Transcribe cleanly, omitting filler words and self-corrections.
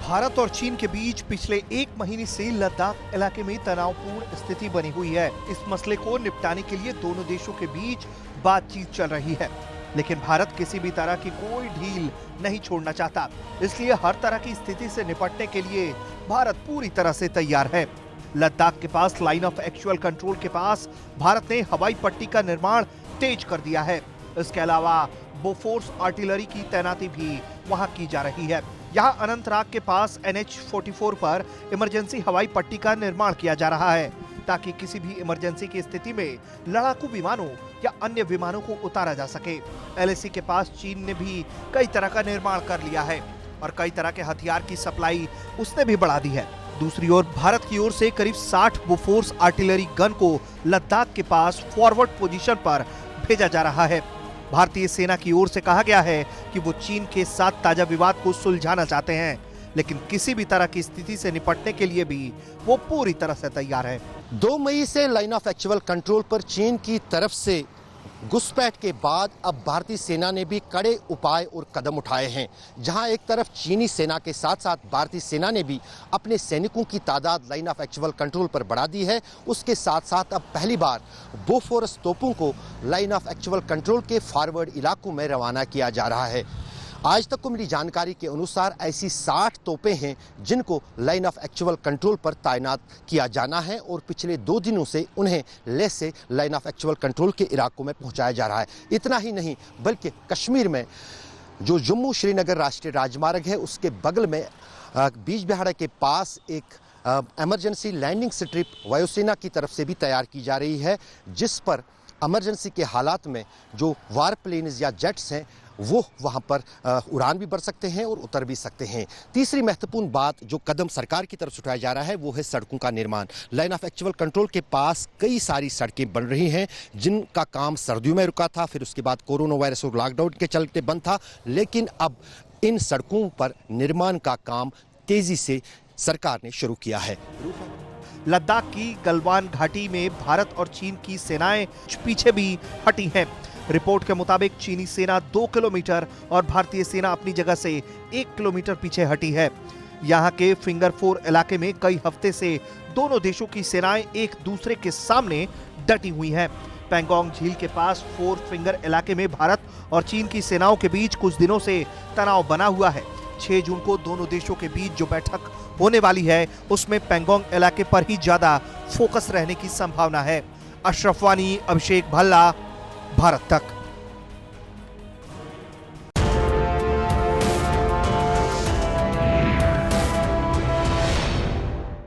भारत और चीन के बीच पिछले एक महीने से लद्दाख इलाके में तनावपूर्ण स्थिति बनी हुई है। इस मसले को निपटाने के लिए दोनों देशों के बीच बातचीत चल रही है, लेकिन भारत किसी भी तरह की कोई ढील नहीं छोड़ना चाहता। इसलिए हर तरह की स्थिति से निपटने के लिए भारत पूरी तरह से तैयार है। लद्दाख के पास लाइन ऑफ एक्चुअल कंट्रोल के पास भारत ने हवाई पट्टी का निर्माण तेज कर दिया है। इसके अलावा बोफोर्स आर्टिलरी की तैनाती भी वहां की जा रही है। यहाँ अनंतनाग के पास NH-44 पर इमरजेंसी हवाई पट्टी का निर्माण किया जा रहा है, ताकि किसी भी इमरजेंसी की स्थिति में लड़ाकू विमानों या अन्य विमानों को उतारा जा सके। LAC के पास चीन ने भी कई तरह का निर्माण कर लिया है और कई तरह के हथियार की सप्लाई उसने भी बढ़ा दी है। दूसरी ओर भारत की ओर से करीब 60 बोफोर्स आर्टिलरी गन को लद्दाख के पास फॉरवर्ड पोजीशन पर भेजा जा रहा है। भारतीय सेना की ओर से कहा गया है कि वो चीन के साथ ताजा विवाद को सुलझाना चाहते हैं, लेकिन किसी भी तरह की स्थिति से निपटने के लिए भी वो पूरी तरह से तैयार है। 2 मई से लाइन ऑफ एक्चुअल कंट्रोल पर चीन की तरफ से घुसपैठ के बाद अब भारतीय सेना ने भी कड़े उपाय और कदम उठाए हैं। जहां एक तरफ चीनी सेना के साथ साथ भारतीय सेना ने भी अपने सैनिकों की तादाद लाइन ऑफ एक्चुअल कंट्रोल पर बढ़ा दी है। उसके साथ साथ अब पहली बार बोफोर्स तोपों को लाइन ऑफ एक्चुअल कंट्रोल के फॉरवर्ड इलाकों में रवाना किया जा रहा है। आज तक को मिली जानकारी के अनुसार ऐसी 60 तोपें हैं जिनको लाइन ऑफ एक्चुअल कंट्रोल पर तैनात किया जाना है और पिछले 2 दिनों से उन्हें लेह से लाइन ऑफ एक्चुअल कंट्रोल के इलाकों में पहुंचाया जा रहा है। इतना ही नहीं बल्कि कश्मीर में जो जम्मू श्रीनगर राष्ट्रीय राजमार्ग है उसके बगल में बीजबिहाड़ा के पास एक इमरजेंसी लैंडिंग स्ट्रिप वायुसेना की तरफ से भी तैयार की जा रही है, जिस पर इमरजेंसी के हालात में जो वार प्लेन्स या जेट्स हैं वो वहां पर उड़ान भी भर सकते हैं और उतर भी सकते हैं। तीसरी महत्वपूर्ण बात जो कदम सरकार की तरफ से उठाया जा रहा है वो है सड़कों का निर्माण। लाइन ऑफ एक्चुअल कंट्रोल के पास कई सारी सड़कें बन रही हैं जिनका काम सर्दियों में रुका था, फिर उसके बाद कोरोना वायरस और लॉकडाउन के चलते बंद था, लेकिन अब इन सड़कों पर निर्माण का काम तेजी से सरकार ने शुरू किया है। लद्दाख की गलवान घाटी में भारत और चीन की सेनाएं पीछे भी हटी हैं। रिपोर्ट के मुताबिक चीनी सेना 2 किलोमीटर और भारतीय सेना अपनी जगह से 1 किलोमीटर पीछे हटी है। यहाँ के फिंगर 4 इलाके में कई हफ्ते से दोनों देशों की सेनाएं एक दूसरे के सामने डटी हुई हैं। पैंगोंग झील के पास 4 फिंगर इलाके में भारत और चीन की सेनाओं के बीच कुछ दिनों से तनाव बना हुआ है। 6 जून को दोनों देशों के बीच जो बैठक होने वाली है उसमें पैंगोंग इलाके पर ही ज्यादा फोकस रहने की संभावना है। अशरफ वानी, अभिषेक भल्ला, भारत तक।